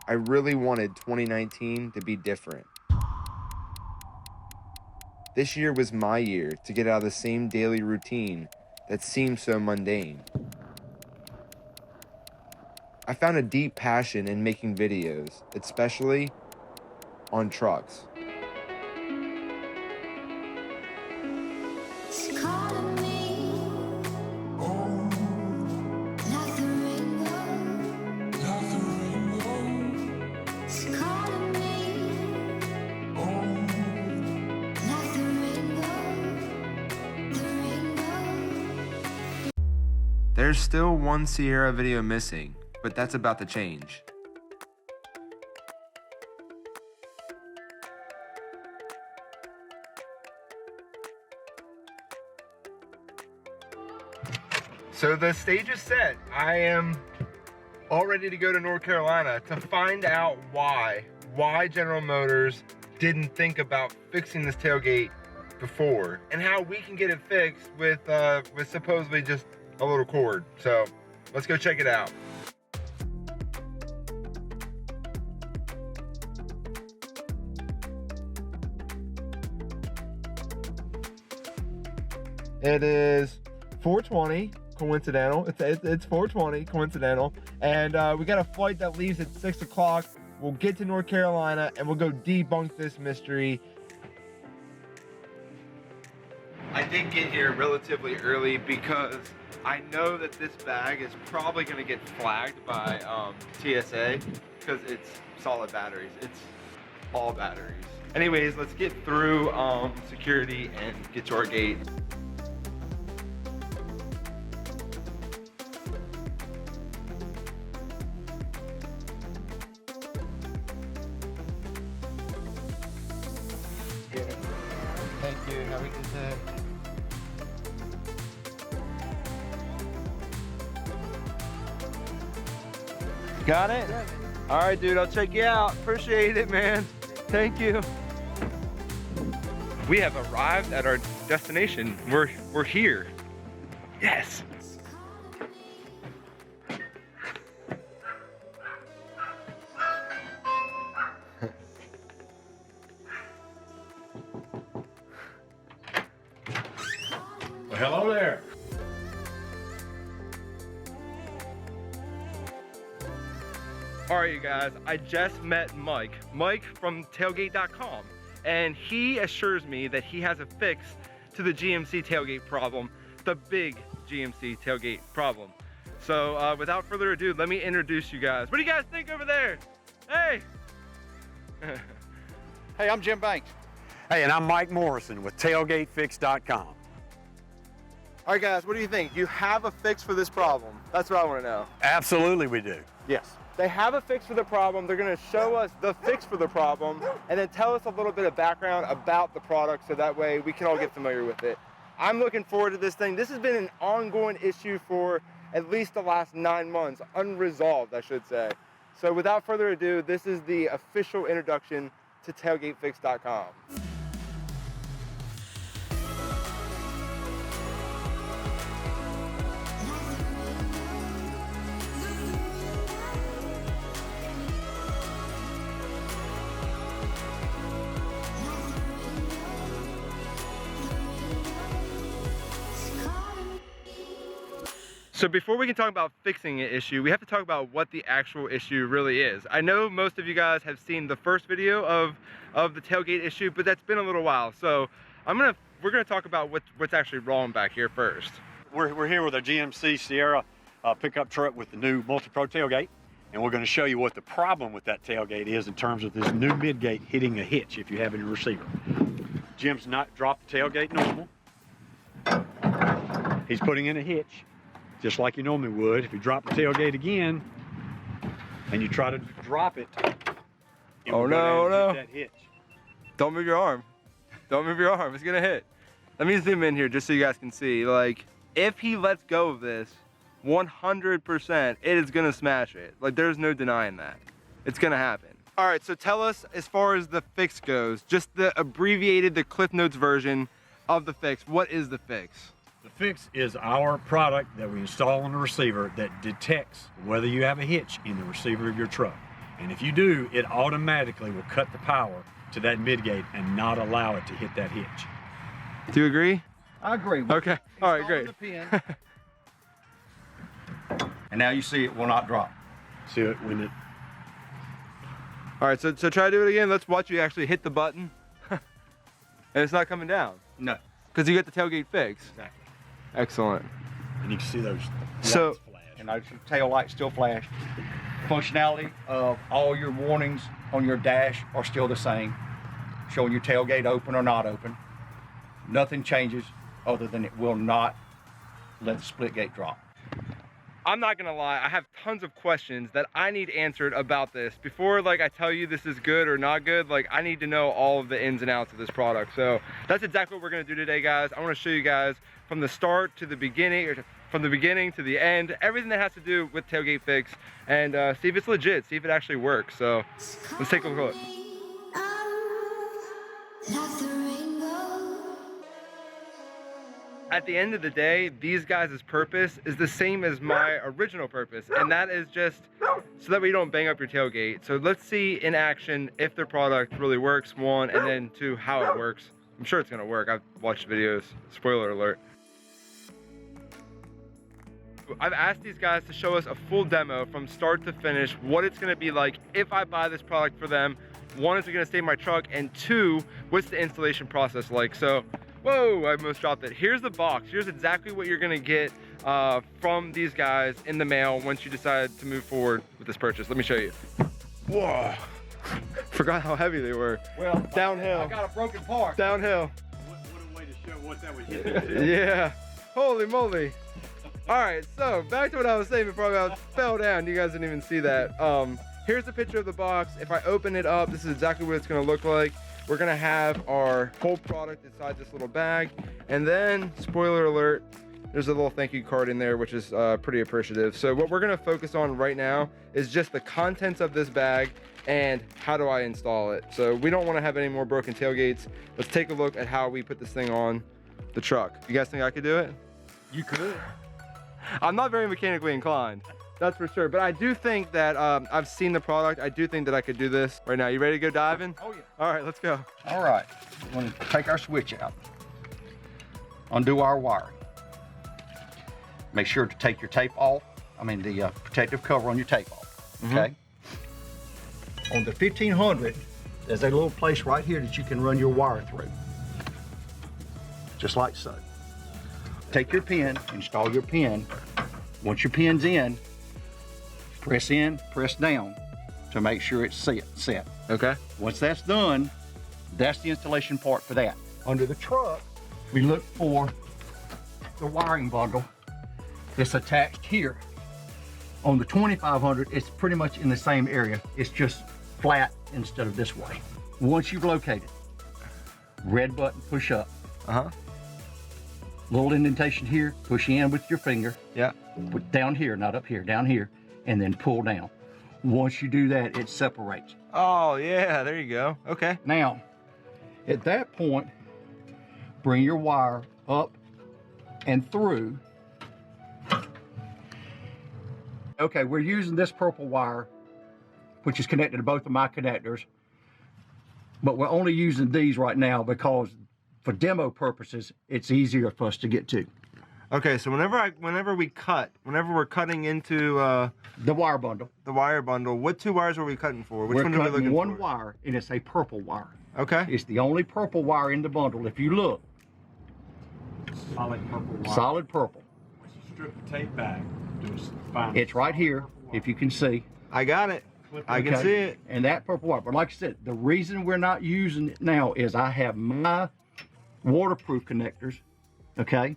I really wanted 2019 to be different. This year was my year to get out of the same daily routine that seemed so mundane. I found a deep passion in making videos, especially on trucks. There's still one Sierra video missing, but that's about to change. So the stage is set. I am all ready to go to North Carolina to find out why General Motors didn't think about fixing this tailgate before, and how we can get it fixed with supposedly just a little cord. So let's go check it out. It is 4:20, coincidental. It's 4:20, coincidental. And we got a flight that leaves at 6 o'clock. We'll get to North Carolina and we'll go debunk this mystery. I did get here relatively early because I know that this bag is probably going to get flagged by TSA because it's solid batteries. It's all batteries. Anyways, let's get through security and get to our gate. Thank you. Have a good day. Got it? All right, dude, I'll check you out. Appreciate it, man. Thank you. We have arrived at our destination. We're here. Yes. Well, hello there. All right, you guys, I just met Mike from tailgate.com, and he assures me that he has a fix to the GMC tailgate problem, the big GMC tailgate problem. So without further ado, let me introduce you guys. What do you guys think over there? Hey! Hey, I'm Jim Banks. Hey, and I'm Mike Morrison with tailgatefix.com. All right, guys, what do you think? Do you have a fix for this problem? That's what I want to know. Absolutely we do. Yes. They have a fix for the problem. They're going to show us the fix for the problem and then tell us a little bit of background about the product so that way we can all get familiar with it. I'm looking forward to this thing. This has been an ongoing issue for at least the last 9 months, unresolved, I should say. So without further ado, this is the official introduction to tailgatefix.com. So before we can talk about fixing an issue, we have to talk about what the actual issue really is. I know most of you guys have seen the first video of the tailgate issue, but that's been a little while. So we're gonna talk about what's actually wrong back here first. We're here with a GMC Sierra pickup truck with the new Multipro tailgate, and we're going to show you what the problem with that tailgate is in terms of this new midgate hitting a hitch if you have it in a receiver. Jim's not dropped the tailgate normal. He's putting in a hitch, just like you normally would. If you drop the tailgate again, and you try to drop it, Oh no, that hitch. Don't move your arm. Don't move your arm, it's gonna hit. Let me zoom in here just so you guys can see. Like, if he lets go of this, 100%, it is gonna smash it. Like, there's no denying that. It's gonna happen. All right, so tell us, as far as the fix goes, just the abbreviated, the Cliff Notes version of the fix. What is the fix? The fix is our product that we install on the receiver that detects whether you have a hitch in the receiver of your truck. And if you do, it automatically will cut the power to that midgate and not allow it to hit that hitch. Do you agree? I agree. Okay. All right, great. The pin, and now you see it will not drop. See it when it. All right, so try to do it again. Let's watch you actually hit the button. And it's not coming down. No. Because you get the tailgate fixed. Exactly. Excellent. And you can see those So- lights flash. And those tail lights still flash. Functionality of all your warnings on your dash are still the same, showing your tailgate open or not open. Nothing changes other than it will not let the split gate drop. I'm not gonna lie, I have tons of questions that I need answered about this. Before like I tell you this is good or not good, like I need to know all of the ins and outs of this product. So that's exactly what we're gonna do today, guys. I wanna show you guys from the start to the beginning, or from the beginning to the end, everything that has to do with tailgate fix, and see if it's legit, see if it actually works. So let's take a look. At the end of the day, these guys' purpose is the same as my original purpose, and that is just so that we don't bang up your tailgate. So let's see in action if their product really works, one, and then two, how it works. I'm sure it's gonna work. I've watched videos, spoiler alert. I've asked these guys to show us a full demo from start to finish, what it's gonna be like if I buy this product for them. One, is it gonna stay in my truck? And two, what's the installation process like? So, whoa, I almost dropped it. Here's the box. Here's exactly what you're gonna get from these guys in the mail once you decide to move forward with this purchase. Let me show you. Whoa, forgot how heavy they were. Well, Downhill. I got a broken part. Downhill. What a way to show what that would hit. Yeah, holy moly. All right, so back to what I was saying before I fell down. You guys didn't even see that. Here's a picture of the box. If I open it up, this is exactly what it's gonna look like. We're gonna have our whole product inside this little bag. And then, spoiler alert, there's a little thank you card in there, which is pretty appreciative. So what we're gonna focus on right now is just the contents of this bag and how do I install it. So we don't wanna have any more broken tailgates. Let's take a look at how we put this thing on the truck. You guys think I could do it? You could. I'm not very mechanically inclined, that's for sure. But I do think that I've seen the product. I do think that I could do this right now. You ready to go diving? Oh yeah. All right, let's go. All right. We're going to take our switch out. Undo our wiring. Make sure to take your tape off. I mean the protective cover on your tape off. Okay. On the 1500, there's a little place right here that you can run your wire through. Just like so. Take your pin, install your pin. Once your pin's in, press down to make sure it's set. Okay. Once that's done, that's the installation part for that. Under the truck, we look for the wiring bundle that's attached here. On the 2500, it's pretty much in the same area. It's just flat instead of this way. Once you've located, red button, push up. Uh-huh. Little indentation here, push in with your finger. Yeah. Put down here, not up here, down here, and then pull down. Once you do that, it separates. Oh, yeah, there you go. Okay. Now, at that point, bring your wire up and through. Okay, we're using this purple wire, which is connected to both of my connectors, but we're only using these right now because for demo purposes, it's easier for us to get to. Okay, so whenever we're cutting into The wire bundle. the wire bundle, what two wires are we cutting for? Which We're one are we cutting looking one for? wire, and it's a purple wire. Okay. It's the only purple wire in the bundle. If you look, Solid purple wire. solid purple. Once you strip the tape back, find It's right here, if you can see. I got it. I can Okay? see it. And that purple wire. But like I said, the reason we're not using it now is I have my waterproof connectors, okay?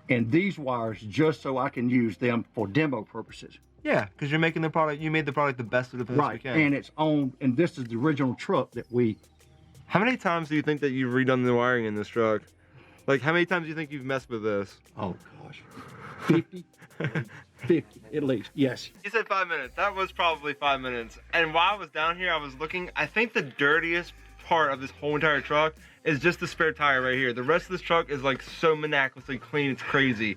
And these wires just so I can use them for demo purposes. Yeah, because you're making the product. You made the product the best of the best we Right. can. And it's on, and this is the original truck that we. How many times do you think that you've redone the wiring in this truck? Like, how many times do you think you've messed with this? Oh gosh. 50? 50 at least, yes. You said 5 minutes. That was probably 5 minutes. And while I was down here, I was looking. I think the dirtiest part of this whole entire truck is just the spare tire right here. The rest of this truck is like so maniacously clean, it's crazy.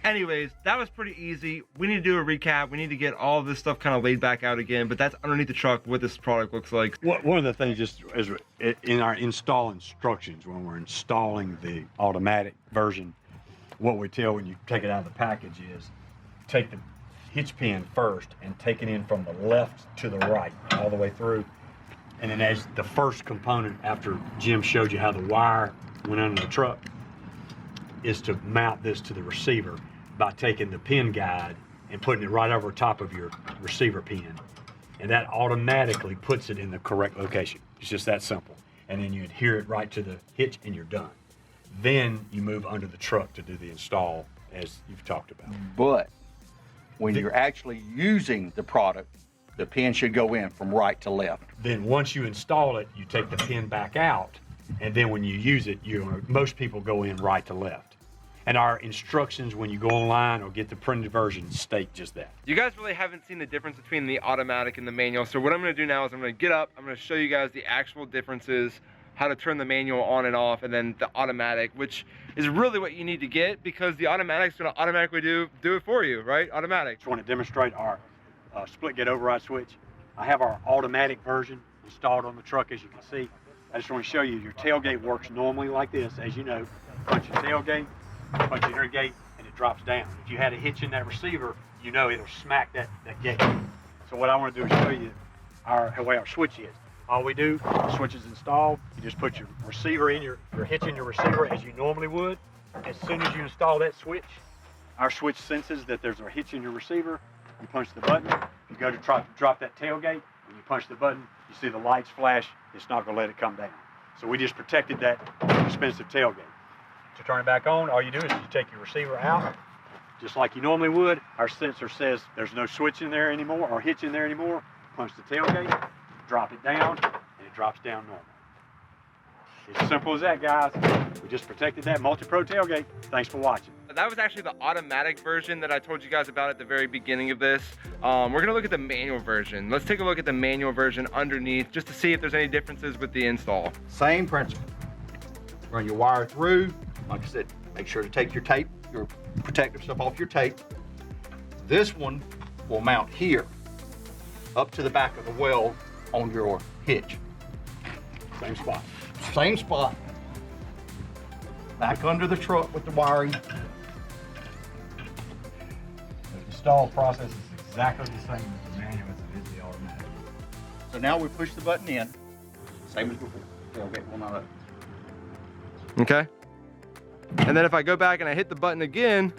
Anyways, that was pretty easy. We need to do a recap. We need to get all of this stuff kind of laid back out again, but that's underneath the truck what this product looks like. One of the things just is in our install instructions when we're installing the automatic version, what we tell when you take it out of the package is take the hitch pin first and take it in from the left to the right all the way through. And then as the first component after Jim showed you how the wire went under the truck is to mount this to the receiver by taking the pin guide and putting it right over top of your receiver pin. And that automatically puts it in the correct location. It's just that simple. And then you adhere it right to the hitch and you're done. Then you move under the truck to do the install as you've talked about. But when you're actually using the product, the pin should go in from right to left. Then once you install it, you take the pin back out, and then when you use it, most people go in right to left. And our instructions when you go online or get the printed version state just that. You guys really haven't seen the difference between the automatic and the manual, so what I'm going to do now is I'm going to get up, I'm going to show you guys the actual differences, how to turn the manual on and off, and then the automatic, which is really what you need to get because the automatic's going to automatically do it for you, right? Automatic. Just want to demonstrate our split gate override switch. I have our automatic version installed on the truck, as you can see. I just want to show you your tailgate works normally like this, as you know. Punch your tailgate, punch your inner gate, and it drops down. If you had a hitch in that receiver, you know it'll smack that gate. So what I want to do is show you the way our switch is. All we do, the switch is installed, you just put your receiver in your hitch in your receiver as you normally would. As soon as you install that switch, our switch senses that there's a hitch in your receiver. You punch the button. If you go to drop that tailgate, and you punch the button, you see the lights flash. It's not going to let it come down. So we just protected that expensive tailgate. To turn it back on, all you do is you take your receiver out, just like you normally would. Our sensor says there's no switch in there anymore or hitch in there anymore. Punch the tailgate, drop it down, and it drops down normal. It's simple as that, guys. We just protected that Multipro tailgate. Thanks for watching. That was actually the automatic version that I told you guys about at the very beginning of this. We're gonna look at the manual version. Let's take a look at the manual version underneath just to see if there's any differences with the install. Same principle. Run your wire through. Like I said, make sure to take your tape, your protective stuff off your tape. This one will mount here, up to the back of the weld on your hitch. Same spot. Same spot. Back under the truck with the wiring. The install process is exactly the same as the manual as it is the automatic. So now we push the button in, same as before. Tailgate will not open. Okay. And then if I go back and I hit the button again,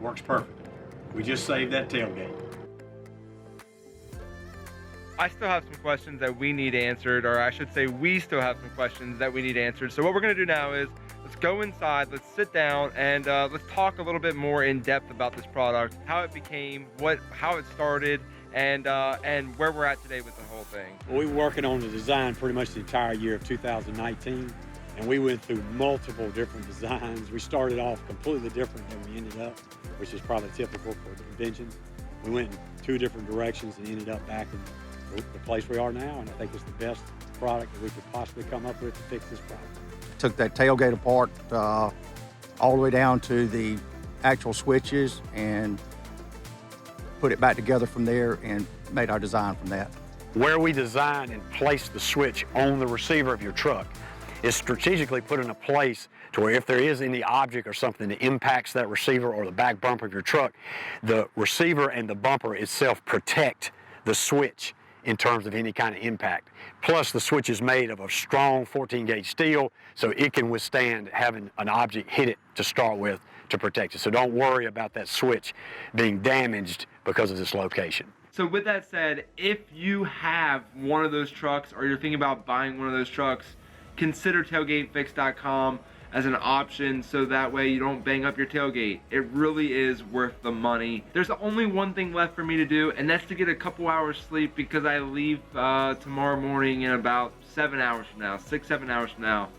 Works perfect. We just saved that tailgate. I still have some questions that we need answered, or I should say we still have some questions that we need answered. So what we're gonna do now is let's go inside, let's sit down, and let's talk a little bit more in depth about this product, how it became, how it started, and where we're at today with the whole thing. Well, we were working on the design pretty much the entire year of 2019, and we went through multiple different designs. We started off completely different than we ended up, which is probably typical for the conventions. We went in two different directions and ended up back in the place we are now, and I think it's the best product that we could possibly come up with to fix this problem. Took that tailgate apart all the way down to the actual switches and put it back together from there and made our design from that. Where we design and place the switch on the receiver of your truck is strategically put in a place to where if there is any object or something that impacts that receiver or the back bumper of your truck, the receiver and the bumper itself protect the switch in terms of any kind of impact. Plus, the switch is made of a strong 14-gauge steel, so it can withstand having an object hit it to start with to protect it. So don't worry about that switch being damaged because of this location. So with that said, if you have one of those trucks or you're thinking about buying one of those trucks, consider tailgatefix.com as an option so that way you don't bang up your tailgate. It really is worth the money. There's only one thing left for me to do, and that's to get a couple hours sleep because I leave tomorrow morning in about 7 hours from now, 6-7 hours from now.